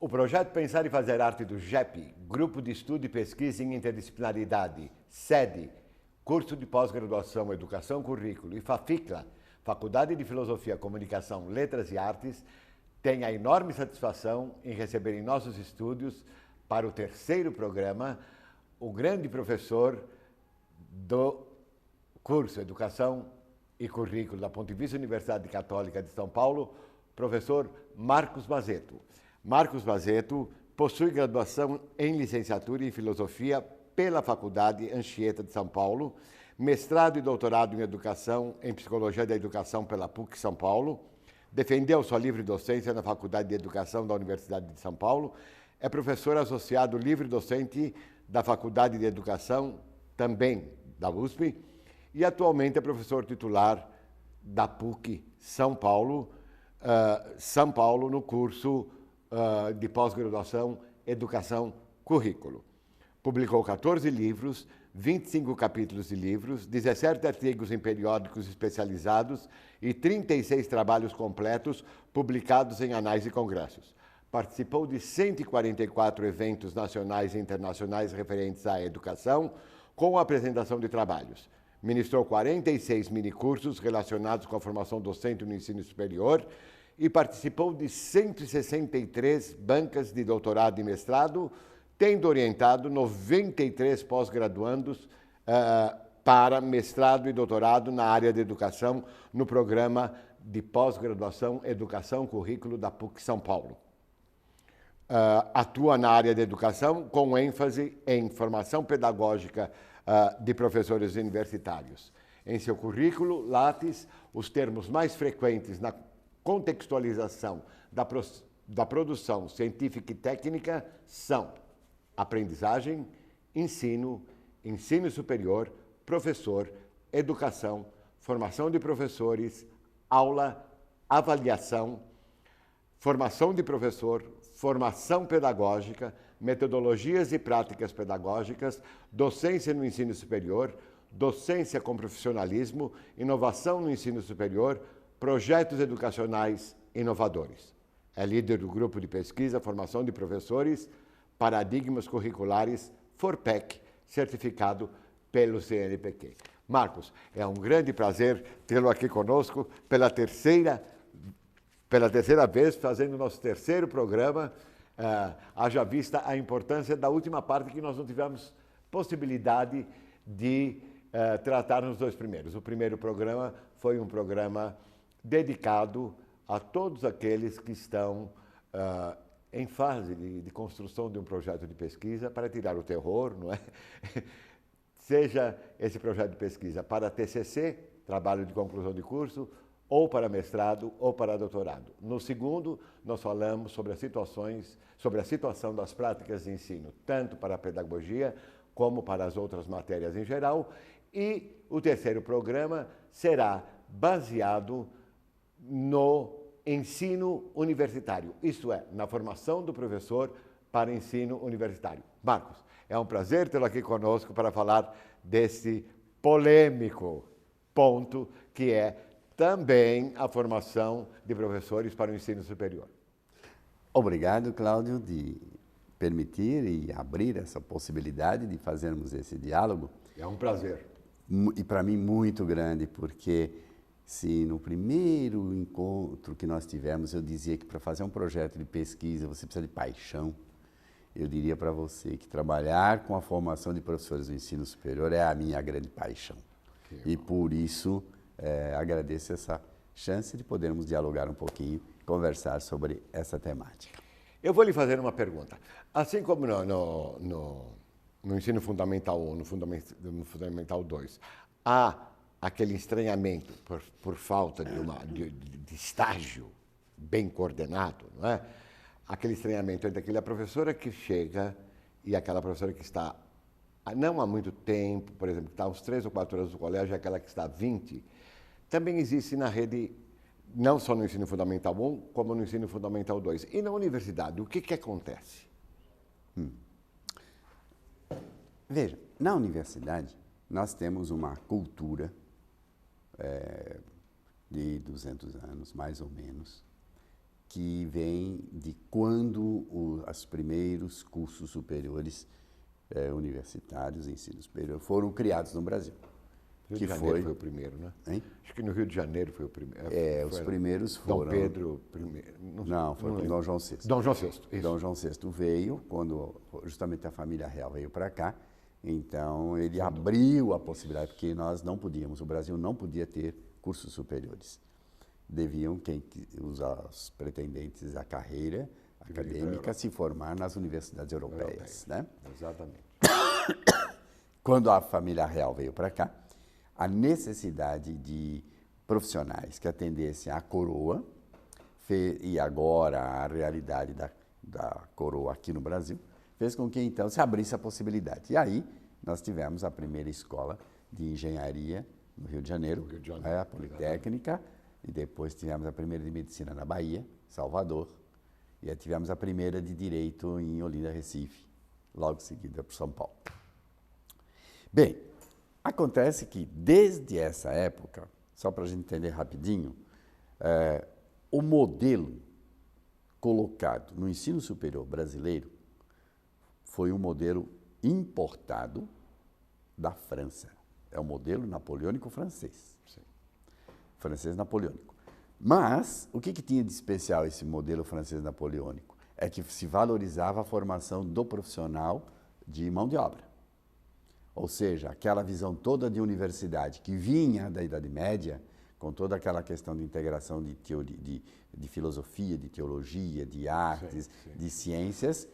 O projeto Pensar e Fazer Arte do GEP, Grupo de Estudo e Pesquisa em Interdisciplinaridade, sede, Curso de Pós-Graduação, Educação, Currículo e FAFICLA, Faculdade de Filosofia, Comunicação, Letras e Artes, tem a enorme satisfação em receber em nossos estúdios, para o terceiro programa, o grande professor do curso Educação e Currículo da Pontifícia Universidade Católica de São Paulo, professor Marcos Mazeto. Marcos Mazeto possui graduação em licenciatura em Filosofia pela Faculdade Anchieta de São Paulo, mestrado e doutorado em Educação em Psicologia da Educação pela PUC São Paulo, defendeu sua livre docência na Faculdade de Educação da Universidade de São Paulo, é professor associado livre docente da Faculdade de Educação, também da USP, e atualmente é professor titular da PUC São Paulo, no curso de pós-graduação Educação Currículo. Publicou 14 livros, 25 capítulos de livros, 17 artigos em periódicos especializados e 36 trabalhos completos publicados em anais e congressos. Participou de 144 eventos nacionais e internacionais referentes à educação, com a apresentação de trabalhos. Ministrou 46 minicursos relacionados com a formação docente no ensino superior e participou de 163 bancas de doutorado e mestrado, tendo orientado 93 pós-graduandos para mestrado e doutorado na área de educação no programa de pós-graduação Educação Currículo da PUC São Paulo. Atua na área de educação com ênfase em formação pedagógica de professores universitários. Em seu currículo, Lattes, os termos mais frequentes na contextualização da produção científica e técnica são aprendizagem, ensino, ensino superior, professor, educação, formação de professores, aula, avaliação, formação de professor, formação pedagógica, metodologias e práticas pedagógicas, docência no ensino superior, docência com profissionalismo, inovação no ensino superior, projetos educacionais inovadores. É líder do grupo de pesquisa Formação de Professores, Paradigmas Curriculares, FORPEC, certificado pelo CNPq. Marcos, é um grande prazer tê-lo aqui conosco pela terceira vez, fazendo o nosso terceiro programa, haja vista a importância da última parte que nós não tivemos possibilidade de tratar nos dois primeiros. O primeiro programa foi um programa dedicado a todos aqueles que estão em fase de construção de um projeto de pesquisa para tirar o terror, não é? Seja esse projeto de pesquisa para TCC, trabalho de conclusão de curso, ou para mestrado ou para doutorado. No segundo, nós falamos sobre a situação das práticas de ensino, tanto para a pedagogia como para as outras matérias em geral. E o terceiro programa será baseado no ensino universitário, isto é, na formação do professor para ensino universitário. Marcos, é um prazer tê-lo aqui conosco para falar desse polêmico ponto que é também a formação de professores para o ensino superior. Obrigado, Cláudio, de permitir e abrir essa possibilidade de fazermos esse diálogo. É um prazer. E para mim muito grande, porque se no primeiro encontro que nós tivemos eu dizia que para fazer um projeto de pesquisa você precisa de paixão, eu diria para você que trabalhar com a formação de professores do ensino superior é a minha grande paixão. E por isso agradeço essa chance de podermos dialogar um pouquinho, conversar sobre essa temática. Eu vou lhe fazer uma pergunta. Assim como no ensino fundamental 1, no fundamental 2, há aquele estranhamento por falta de estágio bem coordenado, não é? Aquele estranhamento entre aquela professora que chega e aquela professora que está não há muito tempo, por exemplo, que está aos 3 ou 4 anos do colégio, e aquela que está há 20, também existe na rede, não só no ensino fundamental 1, como no ensino fundamental 2. E na universidade, o que acontece? Veja, na universidade, nós temos uma cultura de 200 anos, mais ou menos, que vem de quando os primeiros cursos superiores universitários, ensino superior, foram criados no Brasil. Rio de Janeiro foi o primeiro, né? Hein? Acho que no Rio de Janeiro foi o primeiro. Os primeiros foram... Dom Pedro I. Não, foi Dom João VI. Dom João VI, isso. Dom João VI veio quando justamente a família real veio para cá. Então, ele abriu a possibilidade, porque nós não podíamos, o Brasil não podia ter cursos superiores. Deviam os pretendentes à carreira acadêmica se formar nas universidades europeias. Né? Exatamente. Quando a família real veio para cá, a necessidade de profissionais que atendessem à coroa, e agora a realidade da coroa aqui no Brasil, fez com que então se abrisse a possibilidade. E aí nós tivemos a primeira escola de engenharia no Rio de Janeiro, a Politécnica, e depois tivemos a primeira de medicina na Bahia, Salvador, e aí tivemos a primeira de direito em Olinda, Recife, logo seguida por São Paulo. Bem, acontece que desde essa época, só para a gente entender rapidinho, o modelo colocado no ensino superior brasileiro foi um modelo importado da França. É o modelo napoleônico francês. Sim. Francês napoleônico. Mas, o que tinha de especial esse modelo francês napoleônico? É que se valorizava a formação do profissional de mão de obra. Ou seja, aquela visão toda de universidade que vinha da Idade Média, com toda aquela questão de integração de filosofia, de teologia, de artes, de ciências,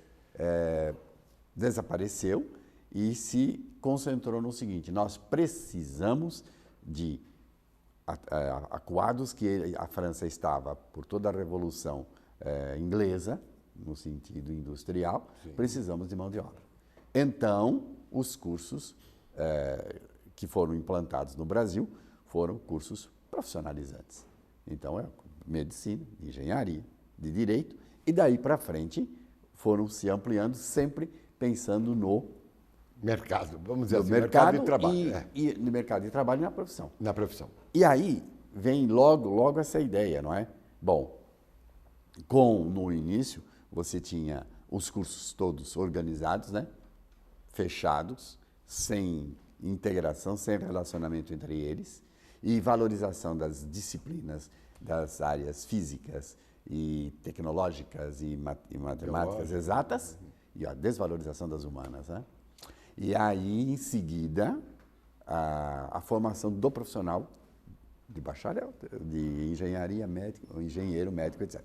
desapareceu e se concentrou no seguinte: nós precisamos de, acuados que a França estava por toda a Revolução inglesa, no sentido industrial, precisamos de mão de obra. Então, os cursos que foram implantados no Brasil foram cursos profissionalizantes. Então, medicina, engenharia, de direito, e daí para frente foram se ampliando, sempre pensando no mercado, vamos dizer assim, mercado de trabalho. E no mercado de trabalho e na profissão. Na profissão. E aí vem logo essa ideia, não é? Bom, no início você tinha os cursos todos organizados, né? Fechados, sem integração, sem relacionamento entre eles, e valorização das disciplinas das áreas físicas e tecnológicas e matemáticas exatas, e a desvalorização das humanas. Né? E aí, em seguida, a formação do profissional de bacharel, de engenharia médica, engenheiro médico, etc.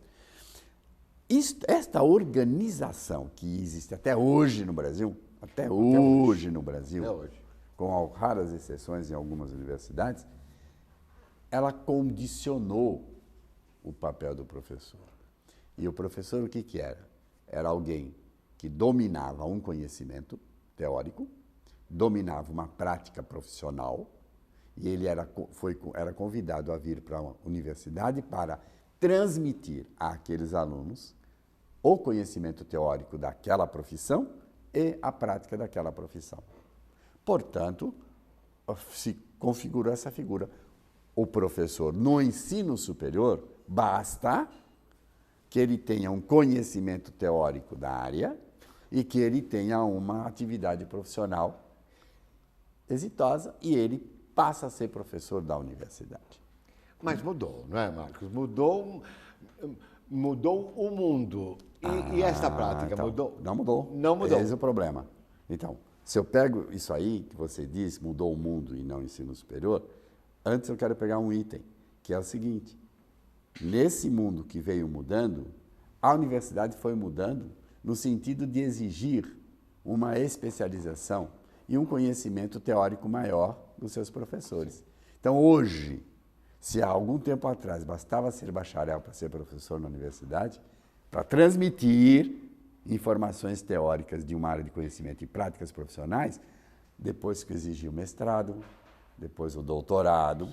Esta organização que existe até hoje no Brasil, até hoje no Brasil, com raras exceções em algumas universidades, ela condicionou o papel do professor. E o professor o que era? Era alguém que dominava um conhecimento teórico, dominava uma prática profissional, e ele era convidado a vir para a universidade para transmitir àqueles alunos o conhecimento teórico daquela profissão e a prática daquela profissão. Portanto, se configurou essa figura. O professor, no ensino superior, basta que ele tenha um conhecimento teórico da área e que ele tenha uma atividade profissional exitosa e ele passa a ser professor da universidade. Mas mudou, não é, Marcos? Mudou o mundo. E esta prática então, mudou? Não mudou. Não mudou. Esse é o problema. Então, se eu pego isso aí que você disse, mudou o mundo e não o ensino superior, antes eu quero pegar um item, que é o seguinte: nesse mundo que veio mudando, a universidade foi mudando no sentido de exigir uma especialização e um conhecimento teórico maior dos seus professores. Então, hoje, se há algum tempo atrás bastava ser bacharel para ser professor na universidade, para transmitir informações teóricas de uma área de conhecimento e práticas profissionais, depois que exigia o mestrado, depois o doutorado,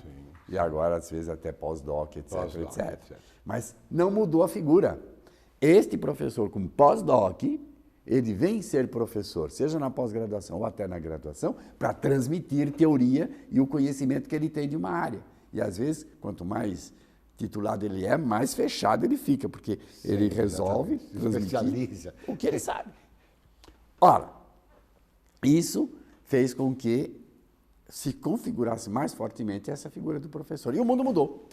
e agora, às vezes, até pós-doc, etc. Mas não mudou a figura. Este professor com pós-doc, ele vem ser professor, seja na pós-graduação ou até na graduação, para transmitir teoria e o conhecimento que ele tem de uma área. E, às vezes, quanto mais titulado ele é, mais fechado ele fica, porque ele resolve especializa o que ele sabe. Ora, isso fez com que se configurasse mais fortemente essa figura do professor. E o mundo mudou.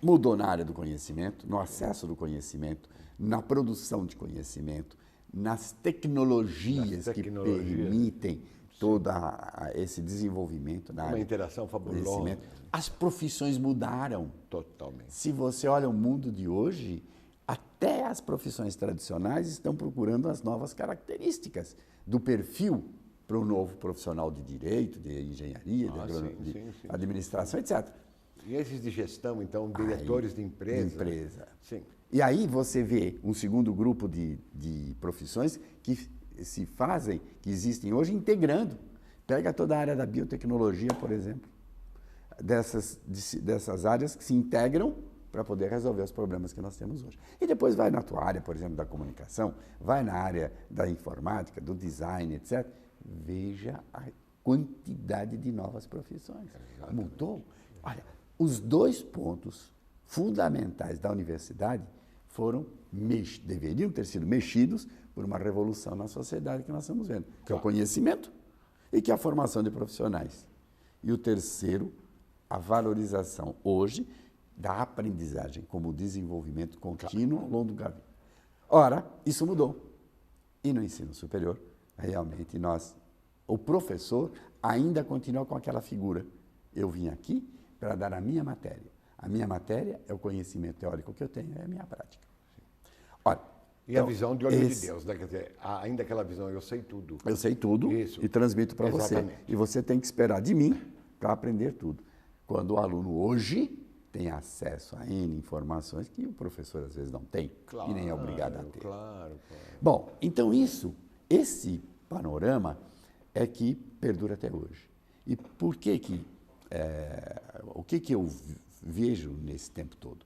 Mudou na área do conhecimento, no acesso do conhecimento, na produção de conhecimento, nas tecnologias que permitem todo esse desenvolvimento na área. Uma interação fabulosa. As profissões mudaram. Totalmente. Se você olha o mundo de hoje, até as profissões tradicionais estão procurando as novas características do perfil para o novo profissional de direito, de engenharia, de administração, etc. E esses de gestão, então, diretores de empresa. Sim. E aí você vê um segundo grupo de profissões que se fazem, que existem hoje, integrando. Pega toda a área da biotecnologia, por exemplo, dessas áreas que se integram para poder resolver os problemas que nós temos hoje. E depois vai na tua área, por exemplo, da comunicação, vai na área da informática, do design, etc. Veja a quantidade de novas profissões. Exatamente. Mudou. Olha, os 2 pontos fundamentais da universidade deveriam ter sido mexidos por uma revolução na sociedade que nós estamos vendo, que é o conhecimento e que é a formação de profissionais. E o terceiro, a valorização hoje da aprendizagem como desenvolvimento contínuo ao longo do caminho. Ora, isso mudou. E no ensino superior, realmente o professor ainda continua com aquela figura. Eu vim aqui para dar a minha matéria. A minha matéria é o conhecimento teórico que eu tenho, é a minha prática. Ora, e então, a visão de olho de Deus, né? Quer dizer, ainda aquela visão, eu sei tudo. Eu sei tudo e transmito para você. E você tem que esperar de mim para aprender tudo. Quando o aluno hoje tem acesso a N informações que o professor às vezes não tem e nem é obrigado a ter. Claro. Bom, então esse panorama é que perdura até hoje. E por que o que eu vejo nesse tempo todo?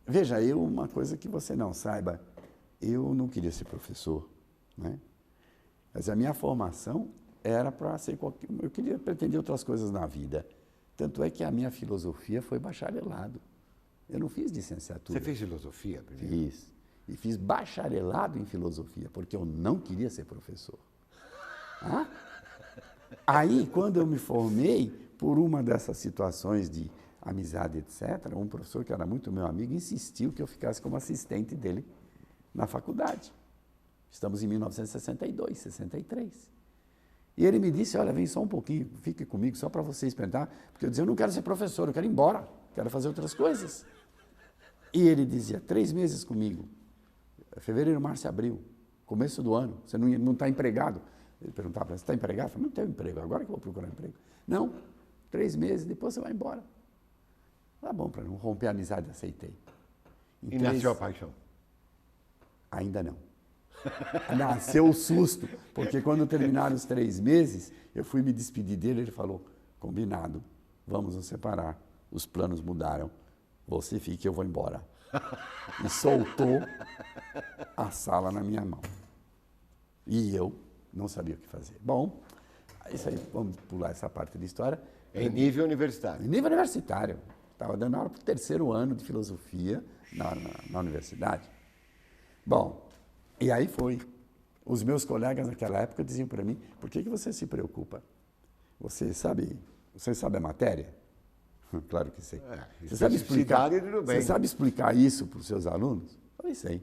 Veja, uma coisa que você não saiba, eu não queria ser professor, né? Mas a minha formação era para ser eu queria pretender outras coisas na vida. Tanto é que a minha filosofia foi bacharelado. Eu não fiz licenciatura. Você fez filosofia primeiro? Fiz. E fiz bacharelado em filosofia, porque eu não queria ser professor. Aí, quando eu me formei, por uma dessas situações de amizade, etc., um professor que era muito meu amigo insistiu que eu ficasse como assistente dele na faculdade. Estamos em 1962, 63. E ele me disse, olha, vem só um pouquinho, fique comigo só para você experimentar, porque eu dizia, eu não quero ser professor, eu quero ir embora, quero fazer outras coisas. E ele dizia, 3 meses comigo, fevereiro, março e abril, começo do ano, você não está empregado. Ele perguntava para mim, você está empregado? Eu falei, não tenho emprego, agora que eu vou procurar emprego. Não, 3 meses, depois você vai embora. Tá bom, para não romper a amizade, aceitei. E nasceu a paixão? Ainda não. Nasceu o susto, porque quando terminaram os 3 meses, eu fui me despedir dele, ele falou, combinado, vamos nos separar, os planos mudaram, você fique, eu vou embora. E soltou a sala na minha mão. E eu não sabia o que fazer. Bom, isso aí, vamos pular essa parte da história. Em nível universitário? Em nível universitário. Estava dando aula para o 3º ano de filosofia na universidade. Bom, e aí foi. Os meus colegas naquela época diziam para mim, por que você se preocupa? Você sabe a matéria? Claro que sei. Você sabe explicar isso para os seus alunos? Eu falei, sei.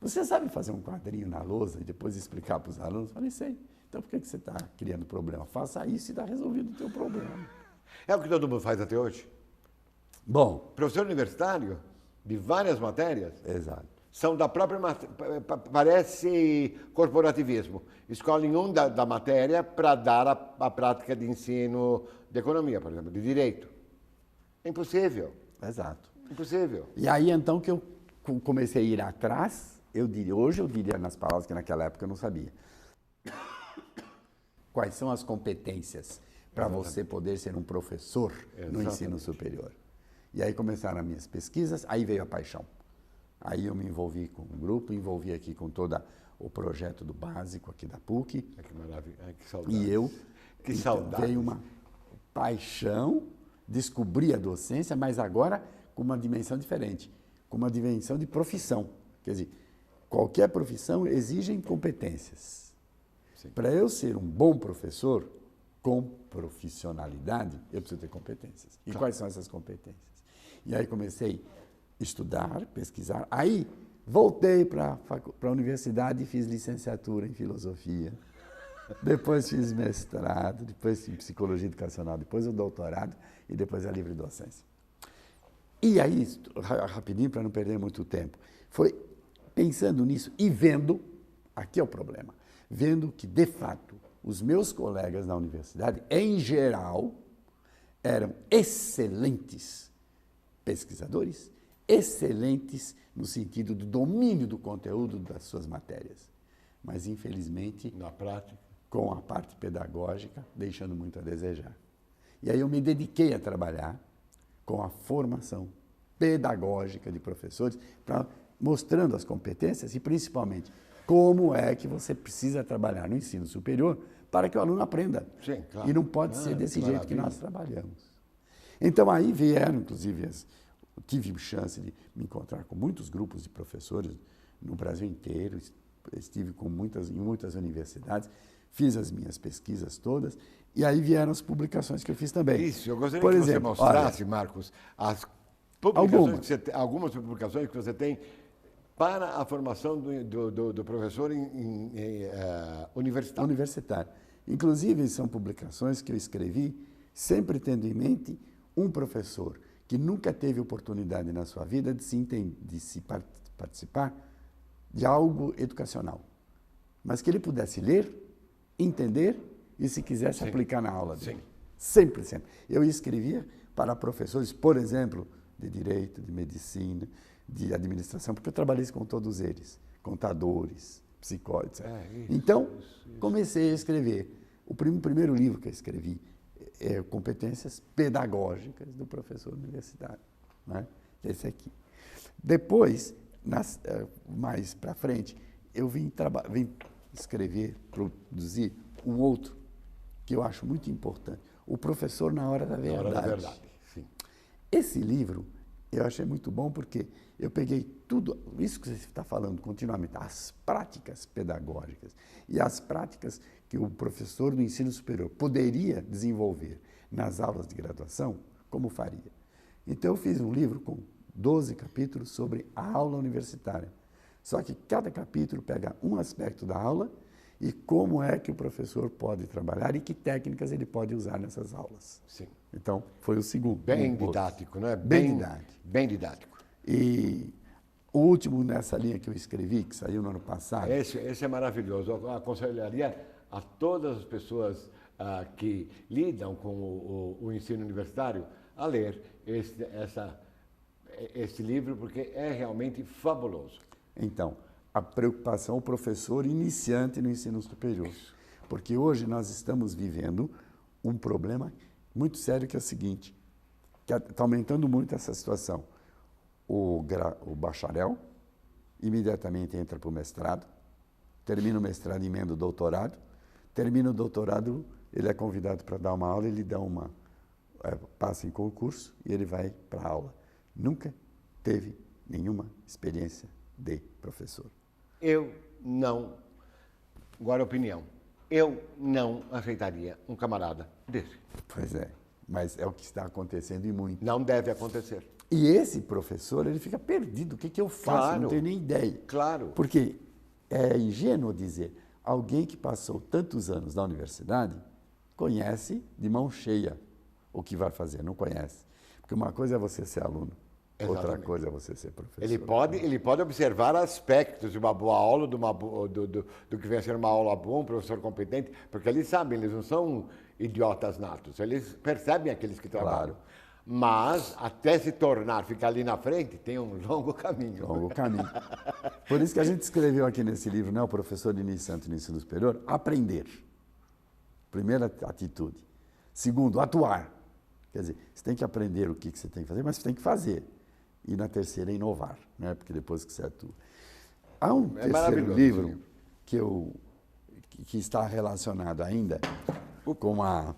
Você sabe fazer um quadrinho na lousa e depois explicar para os alunos? Eu falei, sei. Então por que você está criando problema? Faça isso e está resolvido o teu problema. É o que todo mundo faz até hoje? Bom. Professor universitário, de várias matérias. Exato. São da própria matéria, parece corporativismo. Escolhem da matéria para dar a prática de ensino de economia, por exemplo, de direito. É impossível. Exato. Impossível. E aí então que eu comecei a ir atrás, hoje eu diria nas palavras que naquela época eu não sabia. Quais são as competências para você poder ser um professor no ensino superior? E aí começaram as minhas pesquisas, aí veio a paixão. Aí eu me envolvi com um grupo, envolvi aqui com todo o projeto do básico aqui da PUC. Que maravilha, que saudade. E eu, que saudade. Veio uma paixão descobrir a docência, mas agora com uma dimensão diferente, com uma dimensão de profissão. Quer dizer, qualquer profissão exige competências. Para eu ser um bom professor, com profissionalidade, eu preciso ter competências. E quais são essas competências? E aí comecei a estudar, pesquisar. Aí voltei para a universidade e fiz licenciatura em filosofia. Depois fiz mestrado, depois em psicologia educacional, depois o doutorado e depois a livre docência. E aí, rapidinho, para não perder muito tempo, foi pensando nisso e vendo, aqui é o problema, vendo que, de fato, os meus colegas na universidade, em geral, eram excelentes pesquisadores, excelentes no sentido do domínio do conteúdo das suas matérias. Mas, infelizmente, na prática, com a parte pedagógica, deixando muito a desejar. E aí eu me dediquei a trabalhar com a formação pedagógica de professores, mostrando as competências e, principalmente, como é que você precisa trabalhar no ensino superior para que o aluno aprenda. Sim, claro. E não pode ser desse jeito que nós trabalhamos. Então, aí vieram, inclusive, tive chance de me encontrar com muitos grupos de professores no Brasil inteiro, estive em muitas universidades, fiz as minhas pesquisas todas, e aí vieram as publicações que eu fiz também. Isso, eu gostaria Por que exemplo, você mostrasse, olha, Marcos, as publicações algumas publicações que você tem para a formação do professor universitário. Universitário. Inclusive, são publicações que eu escrevi sempre tendo em mente um professor que nunca teve oportunidade na sua vida de participar de algo educacional, mas que ele pudesse ler, entender e, se quisesse, aplicar na aula dele. Sempre, sempre. Eu escrevia para professores, por exemplo, de direito, de medicina, de administração, porque eu trabalhei com todos eles, contadores, psicólogos, etc. Então, comecei a escrever. O primeiro livro que eu escrevi é Competências Pedagógicas do Professor Universitário, né? Esse aqui. Depois, mais para frente, eu vim escrever, produzir um outro que eu acho muito importante, O Professor na Hora da Verdade. Na Hora da Verdade, sim. Esse livro eu achei muito bom porque eu peguei tudo, isso que você está falando continuamente, as práticas pedagógicas e as práticas que o professor do ensino superior poderia desenvolver nas aulas de graduação, como faria. Então eu fiz um livro com 12 capítulos sobre a aula universitária. Só que cada capítulo pega um aspecto da aula e como é que o professor pode trabalhar e que técnicas ele pode usar nessas aulas. Sim. Então, foi o segundo. Bem didático, não é? Bem didático. Bem didático. E o último nessa linha que eu escrevi, que saiu no ano passado... Esse é maravilhoso. Eu aconselharia a todas as pessoas que lidam com o ensino universitário a ler esse livro, porque é realmente fabuloso. Então, a preocupação do professor iniciante no ensino superior. Porque hoje nós estamos vivendo um problema muito sério, que é o seguinte, que está aumentando muito essa situação. O bacharel imediatamente entra para o mestrado, termina o mestrado, emenda o doutorado, termina o doutorado, ele é convidado para dar uma aula, ele dá passa em concurso e ele vai para a aula. Nunca teve nenhuma experiência de professor. Eu não, agora opinião, eu não aceitaria um camarada desse. Pois é, mas é o que está acontecendo e muito. Não deve acontecer. E esse professor, ele fica perdido. O que eu faço? Claro. Não tenho nem ideia. Claro. Porque é ingênuo dizer, alguém que passou tantos anos na universidade conhece de mão cheia o que vai fazer, não conhece. Porque uma coisa é você ser aluno, outra coisa é você ser professor. Ele pode observar aspectos de uma boa aula, do que vem a ser uma aula boa, um professor competente, porque eles sabem, eles não são idiotas natos, eles percebem aqueles que trabalham. Claro. Mas, até se tornar, ficar ali na frente, tem um longo caminho. Longo caminho. Por isso que a gente escreveu aqui nesse livro, né, o professor iniciante no ensino superior, aprender. Primeira atitude. Segundo, atuar. Quer dizer, você tem que aprender o que você tem que fazer, mas você tem que fazer. E na terceira, inovar, né? Porque depois que você atua. Há um terceiro livro que está relacionado ainda com a...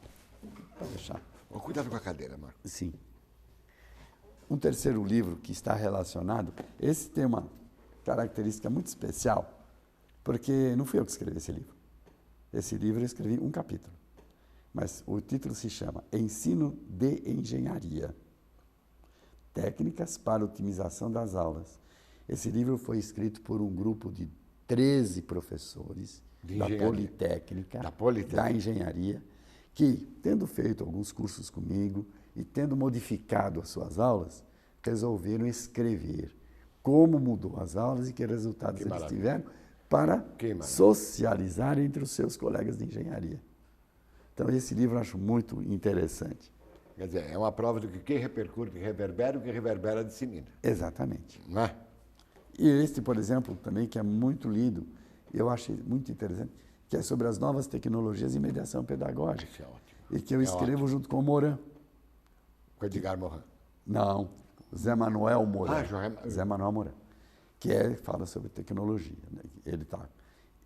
Vou deixar. Cuidado com a cadeira, Marcos. Sim. Um terceiro livro que está relacionado, esse tem uma característica muito especial, porque não fui eu que escrevi esse livro. Esse livro eu escrevi um capítulo, mas o título se chama Ensino de Engenharia, Técnicas para Otimização das Aulas. Esse livro foi escrito por um grupo de 13 professores da Politécnica, da Engenharia, que, tendo feito alguns cursos comigo e tendo modificado as suas aulas, resolveram escrever como mudou as aulas e que resultados eles tiveram para socializar entre os seus colegas de engenharia. Então, esse livro eu acho muito interessante. Quer dizer, é uma prova do que repercute, reverbera, o que reverbera dissemina. Exatamente. Não é? E este, por exemplo, também, que é muito lido, eu achei muito interessante, que é sobre as novas tecnologias e mediação pedagógica. Isso é ótimo. E que eu escrevo junto com o Moran. Com Edgar Morin. Não, Zé Manuel Moran. Zé Manuel Moran. Fala sobre tecnologia. Né? Ele tá.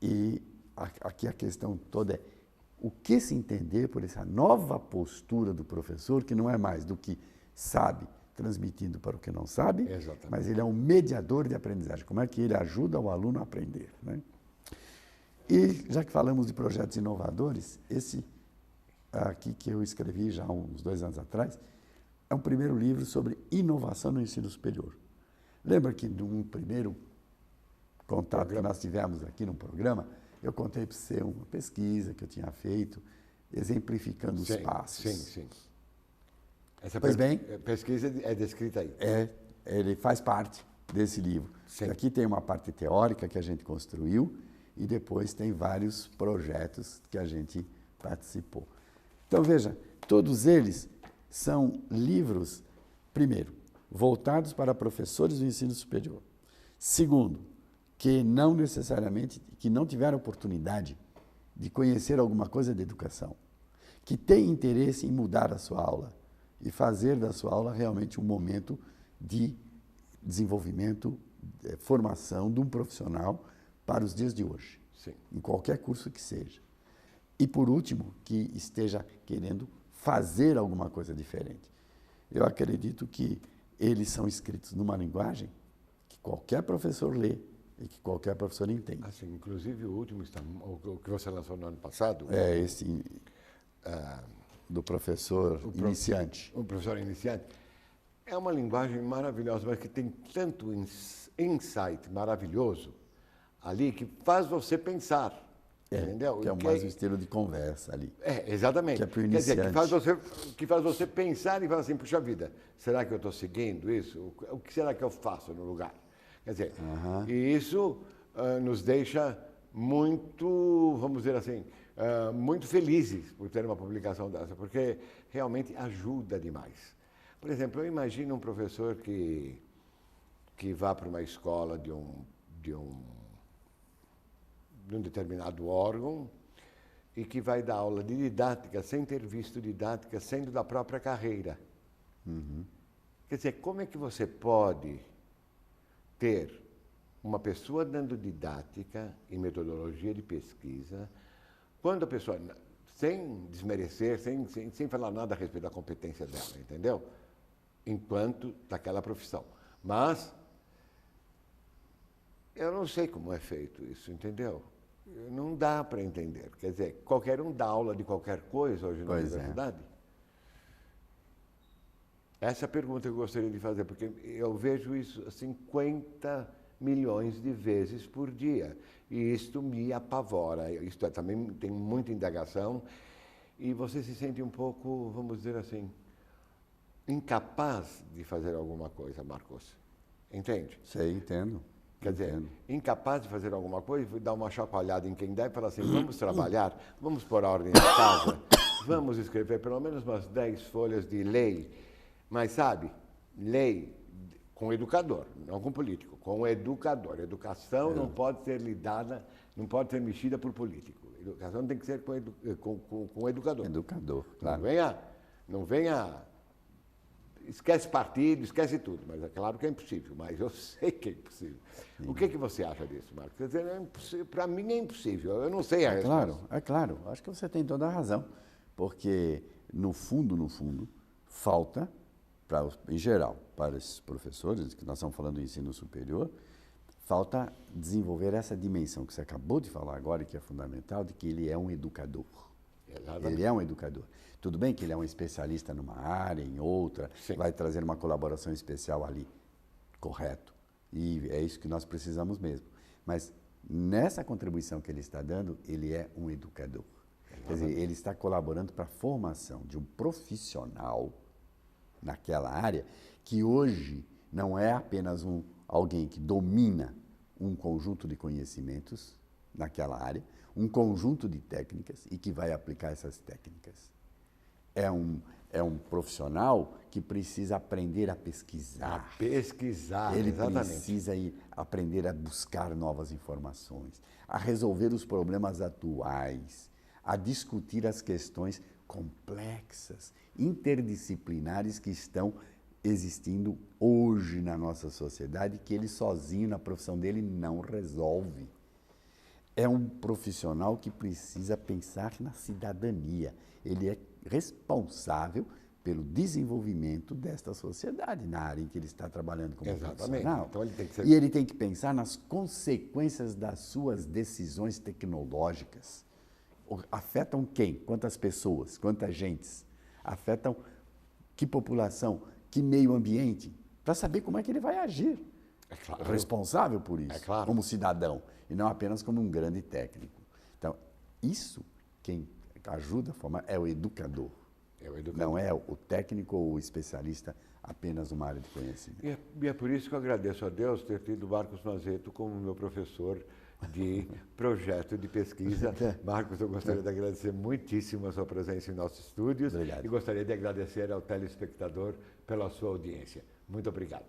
E aqui a questão toda é o que se entender por essa nova postura do professor, que não é mais do que sabe, transmitindo para o que não sabe, exatamente, mas ele é um mediador de aprendizagem. Como é que ele ajuda o aluno a aprender? Né? E, já que falamos de projetos inovadores, esse aqui que eu escrevi já há uns 2 anos atrás, é um primeiro livro sobre inovação no ensino superior. Lembra que num primeiro contato que nós tivemos aqui no programa, eu contei para você uma pesquisa que eu tinha feito, exemplificando os passos. Sim. Essa pesquisa é descrita aí. Ele faz parte desse livro. Aqui tem uma parte teórica que a gente construiu e depois tem vários projetos que a gente participou. Então, veja, todos eles são livros, primeiro, voltados para professores do ensino superior. Segundo, que não necessariamente, que não tiveram oportunidade de conhecer alguma coisa de educação, que têm interesse em mudar a sua aula e fazer da sua aula realmente um momento de desenvolvimento, formação de um profissional para os dias de hoje, em qualquer curso que seja. E, por último, que esteja querendo fazer alguma coisa diferente. Eu acredito que eles são escritos numa linguagem que qualquer professor lê e que qualquer professor entende. Assim, inclusive o último, o que você lançou no ano passado... É esse do professor iniciante. O professor iniciante. É uma linguagem maravilhosa, mas que tem tanto insight maravilhoso ali que faz você pensar. Entendeu? Que é mais um estilo de conversa ali. Exatamente. Que é para o iniciante. Quer dizer, que faz você pensar e falar assim, puxa vida, será que eu estou seguindo isso? O que será que eu faço no lugar? Quer dizer, e isso nos deixa muito, vamos dizer assim, muito felizes por ter uma publicação dessa, porque realmente ajuda demais. Por exemplo, eu imagino um professor que vá para uma escola de um determinado órgão e que vai dar aula de didática sem ter visto didática sendo da própria carreira. Quer dizer, como é que você pode ter uma pessoa dando didática e metodologia de pesquisa quando a pessoa, sem desmerecer, sem falar nada a respeito da competência dela, entendeu? Enquanto daquela profissão. Mas eu não sei como é feito isso, entendeu? Não dá para entender. Quer dizer, qualquer um dá aula de qualquer coisa hoje na universidade? Essa é a pergunta que eu gostaria de fazer, porque eu vejo isso 50 milhões de vezes por dia. E isto me apavora. Isto também tem muita indagação e você se sente um pouco, vamos dizer assim, incapaz de fazer alguma coisa, Marcos. Entende? Sei, entendo. Quer dizer, incapaz de fazer alguma coisa, dar uma chacoalhada em quem deve e falar assim, vamos trabalhar, vamos pôr a ordem na casa, vamos escrever pelo menos umas 10 folhas de lei, mas sabe, lei com educador, não com político, com educador. Educação não pode ser lidada, não pode ser mexida por político. Educação tem que ser com educador. Educador, claro. Não venha esquece partido, esquece tudo, mas é claro que é impossível, mas eu sei que é impossível. Sim. O que você acha disso, Marcos? Quer dizer, para mim é impossível, eu não sei a resposta. É claro, acho que você tem toda a razão, porque no fundo, falta, em geral, para os professores, que nós estamos falando do ensino superior, falta desenvolver essa dimensão que você acabou de falar agora, e que é fundamental, de que ele é um educador. Exatamente. Ele é um educador. Tudo bem que ele é um especialista numa área, em outra, sim, vai trazer uma colaboração especial ali. Correto. E é isso que nós precisamos mesmo. Mas nessa contribuição que ele está dando, ele é um educador. Quer dizer, ele está colaborando para a formação de um profissional naquela área que hoje não é apenas alguém que domina um conjunto de conhecimentos naquela área, um conjunto de técnicas e que vai aplicar essas técnicas. É um profissional que precisa aprender a pesquisar. A pesquisar, ele exatamente. Precisa aprender a buscar novas informações, a resolver os problemas atuais, a discutir as questões complexas, interdisciplinares que estão existindo hoje na nossa sociedade, que ele sozinho, na profissão dele, não resolve. É um profissional que precisa pensar na cidadania. Ele é responsável pelo desenvolvimento desta sociedade, na área em que ele está trabalhando como profissional. Então, ele tem que ser... E ele tem que pensar nas consequências das suas decisões tecnológicas. Afetam quem? Quantas pessoas? Quantas gentes? Afetam que população? Que meio ambiente? Para saber como é que ele vai agir. É claro. Responsável por isso, claro, como cidadão, e não apenas como um grande técnico. Então, isso, quem ajuda a formar é o educador. Não é o técnico ou o especialista apenas numa área de conhecimento. E é por isso que eu agradeço a Deus ter tido Marcos Mazzetto como meu professor de projeto de pesquisa. Marcos, eu gostaria de agradecer muitíssimo a sua presença em nossos estúdios. Obrigado. E gostaria de agradecer ao telespectador pela sua audiência. Muito obrigado.